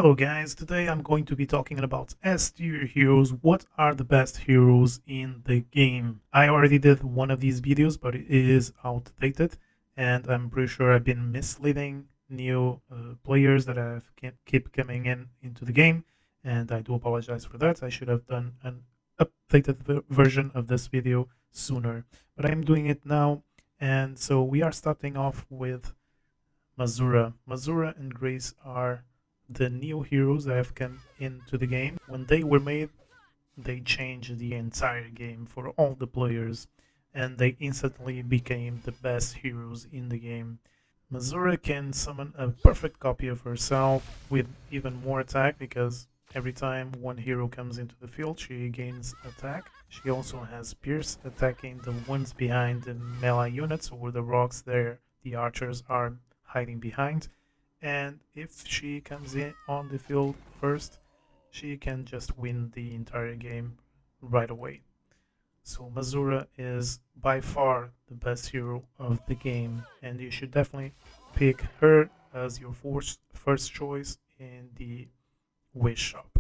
Hello guys, today I'm going to be talking about S tier heroes. What are the best heroes in the game? I already did one of these videos, but it is outdated and I'm pretty sure I've been misleading new players that have keep coming into the game, and I do apologize for that. I should have done an updated version of this video sooner, but I'm doing it now. And so we are starting off with Mazura. Mazura and Grace are the new heroes that have come into the game. When they were made, they changed the entire game for all the players, and they instantly became the best heroes in the game. Mazura can summon a perfect copy of herself with even more attack because every time one hero comes into the field, she gains attack. She also has Pierce, attacking the ones behind the melee units or the rocks there the archers are hiding behind. And if she comes in on the field first, she can just win the entire game right away. So Mazura is by far the best hero of the game, and you should definitely pick her as your first choice in the wish shop.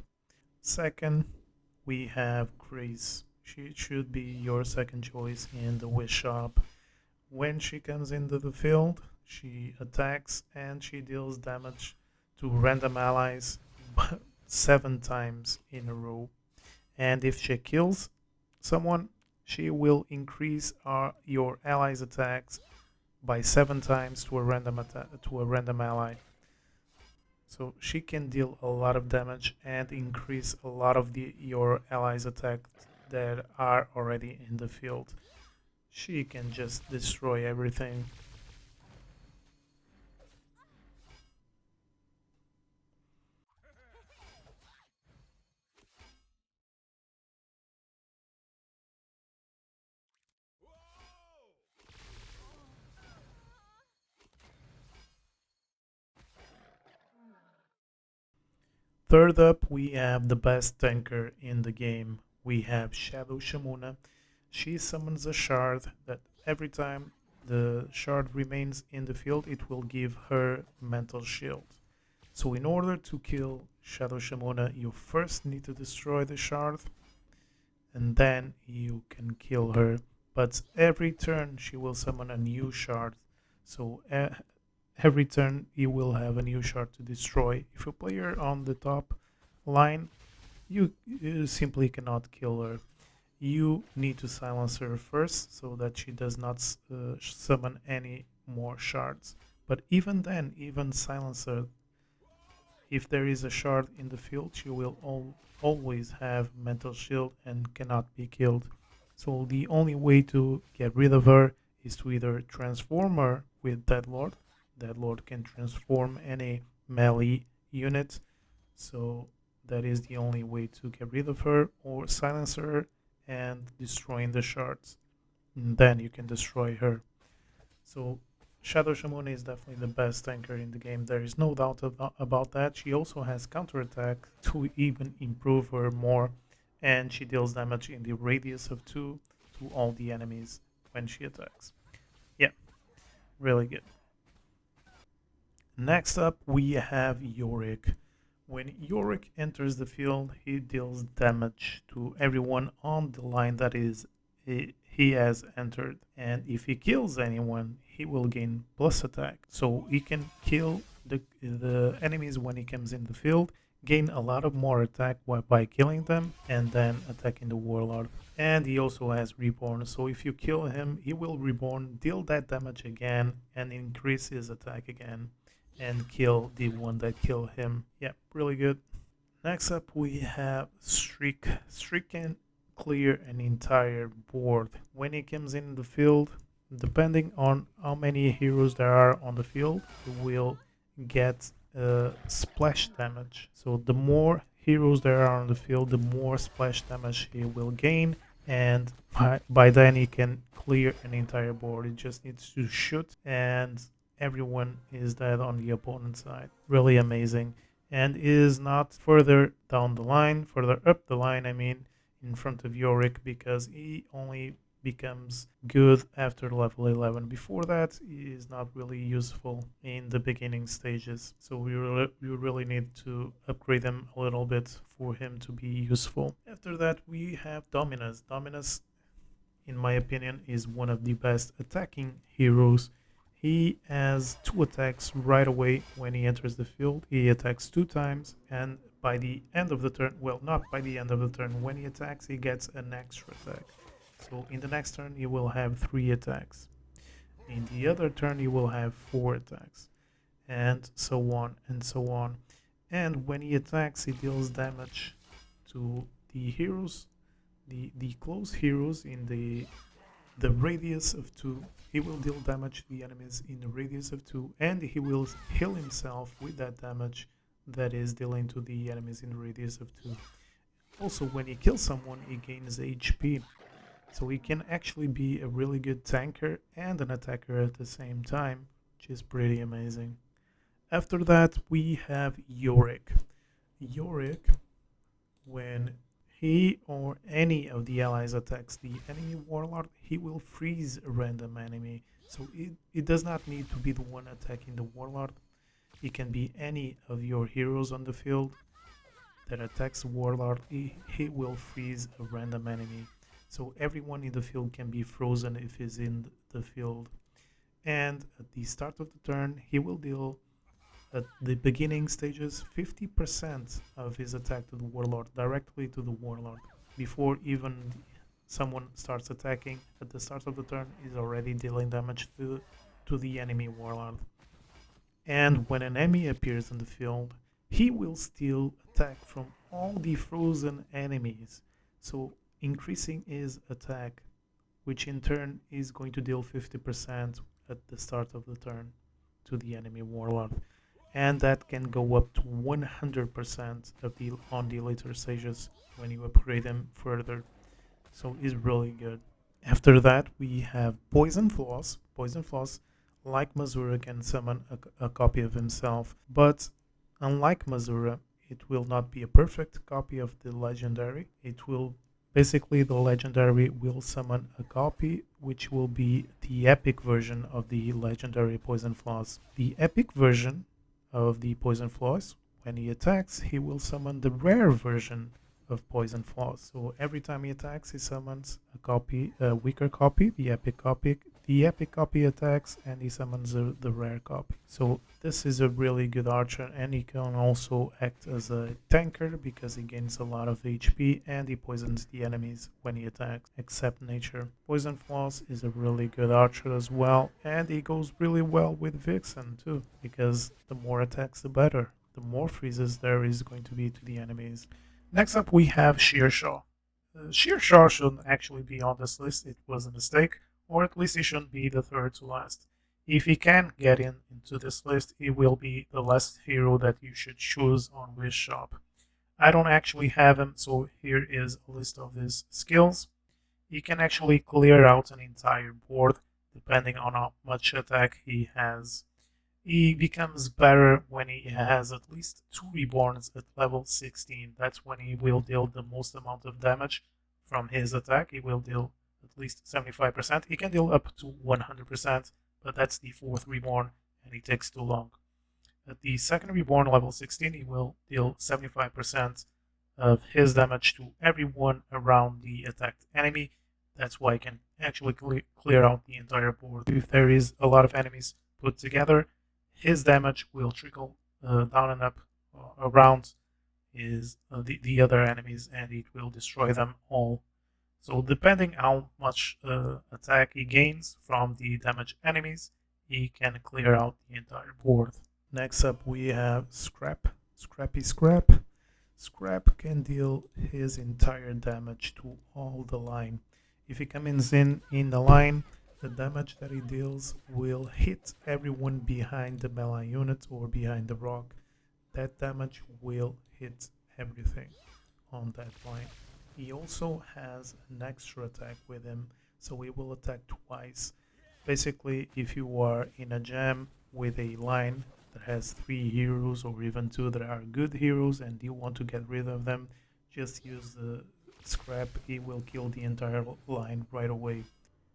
Second, we have Grace. She should be your second choice in the wish shop. When she comes into the field, she attacks and she deals damage to random allies 7 times in a row. And if she kills someone, she will increase your allies' attacks by 7 times to a random ally. So she can deal a lot of damage and increase a lot of your allies' attacks that are already in the field. She can just destroy everything. Third up, we have the best tanker in the game. We have Shimona. She summons a shard that every time the shard remains in the field, it will give her mental shield. So in order to kill Shimona, you first need to destroy the shard, and then you can kill her. But every turn she will summon a new shard. So every turn you will have a new shard to destroy. If a player on the top line, you simply cannot kill her. You need to silence her first so that she does not summon any more shards. But even then, even silence her, if there is a shard in the field, she will always have mental shield and cannot be killed. So the only way to get rid of her is to either transform her with Deadlord. Deadlord can transform any melee unit, so that is the only way to get rid of her, or silence her and destroying the shards. And then you can destroy her. So Shamuni is definitely the best tanker in the game. There is no doubt about that. She also has counterattack to even improve her more, and she deals damage in the radius of 2 to all the enemies when she attacks. Yeah, really good. Next up, we have Yorick. When Yorick enters the field, he deals damage to everyone on the line that he has entered, and if he kills anyone, he will gain plus attack. So he can kill the enemies when he comes in the field, gain a lot of more attack by killing them, and then attacking the warlord. And he also has reborn, so if you kill him, he will reborn, deal that damage again, and increase his attack again, and kill the one that killed him. Yeah, really good. Next up, we have Streak. Streak can clear an entire board. When he comes in the field, depending on how many heroes there are on the field, he will get splash damage. So the more heroes there are on the field, the more splash damage he will gain, and by then he can clear an entire board. He just needs to shoot and everyone is dead on the opponent's side. Really amazing. And is not further down the line, further up the line, I mean, in front of Yorick, because he only becomes good after level 11. Before that, he is not really useful in the beginning stages. So we really need to upgrade him a little bit for him to be useful. After that, we have Dominus. Dominus, in my opinion, is one of the best attacking heroes. He has 2 attacks right away when he enters the field. He attacks 2 times, and by the end of the turn, well, not by the end of the turn, when he attacks, he gets an extra attack. So in the next turn, he will have 3 attacks. In the other turn, he will have 4 attacks, and so on and so on. And when he attacks, he deals damage to the heroes, the close heroes in the radius of 2. He will deal damage to the enemies in the radius of 2, and he will heal himself with that damage that is dealing to the enemies in the radius of 2. Also, when he kills someone, he gains HP. So he can actually be a really good tanker and an attacker at the same time, which is pretty amazing. After that, we have Yorick. Yorick, when he or any of the allies attacks the enemy warlord, he will freeze a random enemy. So it does not need to be the one attacking the warlord. It can be any of your heroes on the field that attacks the warlord. He will freeze a random enemy. So everyone in the field can be frozen if he's in the field. And at the start of the turn, he will deal at the beginning stages 50% of his attack to the warlord, directly to the warlord. Before even someone starts attacking, at the start of the turn, he's already dealing damage to the enemy warlord. And when an enemy appears in the field, he will still attack from all the frozen enemies, so increasing his attack, which in turn is going to deal 50% at the start of the turn to the enemy warlord. And that can go up to 100% on the later stages when you upgrade them further. So it's really good. After that, we have Poison Floss. Poison Floss, like Mazura, can summon a copy of himself, but unlike Mazura, it will not be a perfect copy of the legendary. Basically, the legendary will summon a copy which will be the epic version of the legendary Poison Floss. The epic version of the Poison Floss, when he attacks, he will summon the rare version of Poison Floss. So every time he attacks, he summons a weaker copy, the epic copy. The epic copy attacks, and he summons the rare copy. So this is a really good archer, and he can also act as a tanker because he gains a lot of HP and he poisons the enemies when he attacks, except nature. Poison Floss is a really good archer as well, and he goes really well with Vixen too, because the more attacks the better. The more freezes there is going to be to the enemies. Next up we have Shear Shark. Shear Shark shouldn't actually be on this list, it was a mistake, or at least he shouldn't be the third to last. If he can get into this list, he will be the last hero that you should choose on Wish Shop. I don't actually have him, so here is a list of his skills. He can actually clear out an entire board depending on how much attack he has. He becomes better when he has at least 2 reborns at level 16. That's when he will deal the most amount of damage from his attack. He will deal at least 75%. He can deal up to 100%, but that's the 4th reborn, and it takes too long. At the 2nd reborn, level 16, he will deal 75% of his damage to everyone around the attacked enemy. That's why he can actually clear out the entire board. If there is a lot of enemies put together, his damage will trickle down and up around the other enemies, and it will destroy them all. So depending how much attack he gains from the damaged enemies, he can clear out the entire board. Next up we have Scrap. Scrappy Scrap. Scrap can deal his entire damage to all the line. If he comes in the line, the damage that he deals will hit everyone behind the melee unit or behind the rock. That damage will hit everything on that line. He also has an extra attack with him, so he will attack twice. Basically, if you are in a jam with a line that has 3 heroes or even 2 that are good heroes and you want to get rid of them, just use the Scrap. He will kill the entire line right away.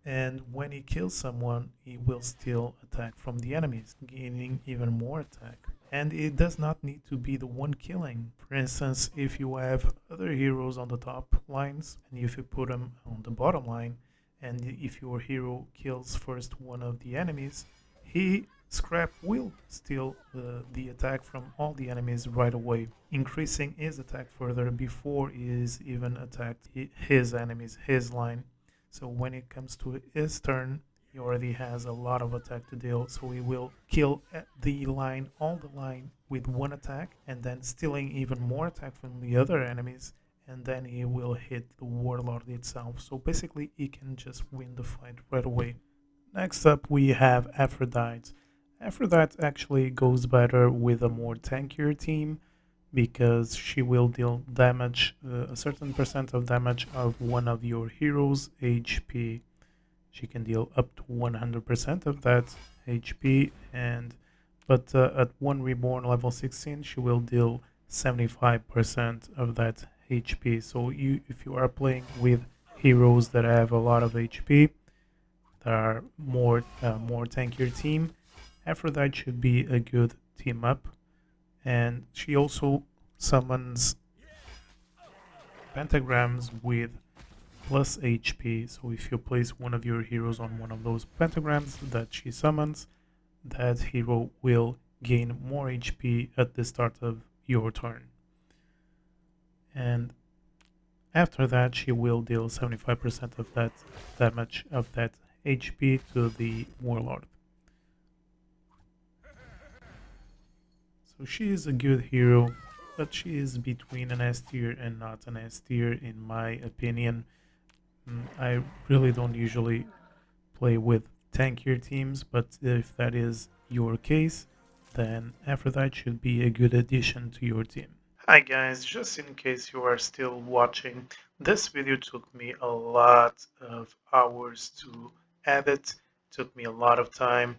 And when he kills someone, he will still attack from the enemies, gaining even more attack. And it does not need to be the one killing. For instance, if you have other heroes on the top lines, and if you put them on the bottom line, and if your hero kills first one of the enemies, he scrap will steal the attack from all the enemies right away, increasing his attack further before he is even attacked his enemies, his line. So when it comes to his turn, he already has a lot of attack to deal, so he will kill the line, all the line, with one attack, and then stealing even more attack from the other enemies, and then he will hit the warlord itself. So basically, he can just win the fight right away. Next up, we have Aphrodite. Aphrodite actually goes better with a more tankier team because she will deal damage, a certain percent of damage of one of your heroes' HP. She can deal up to 100% of that HP, but at one reborn level 16, she will deal 75% of that HP. So if you are playing with heroes that have a lot of HP, that are more tankier team, Aphrodite should be a good team up, and she also summons pentagrams with plus HP. So if you place one of your heroes on one of those pentagrams that she summons, that hero will gain more HP at the start of your turn. And after that, she will deal 75% of that damage of that HP to the warlord. So she is a good hero, but she is between an S tier and not an S tier in my opinion. I really don't usually play with tankier teams, but if that is your case, then Aphrodite should be a good addition to your team. Hi guys, just in case you are still watching, this video took me a lot of hours to edit, took me a lot of time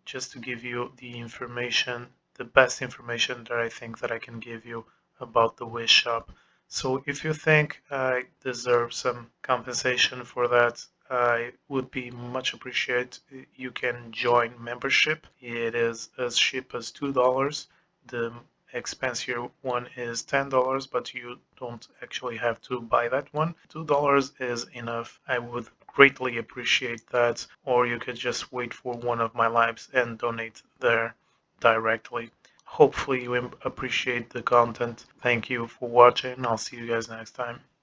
just to give you the information, the best information that I think that I can give you about the Wish Shop. So if you think I deserve some compensation for that, I would be much appreciated. You can join membership. It is as cheap as $2. The expensive one is $10, but you don't actually have to buy that one. $2 is enough. I would greatly appreciate that. Or you could just wait for one of my lives and donate there directly. Hopefully you appreciate the content. Thank you for watching. I'll see you guys next time.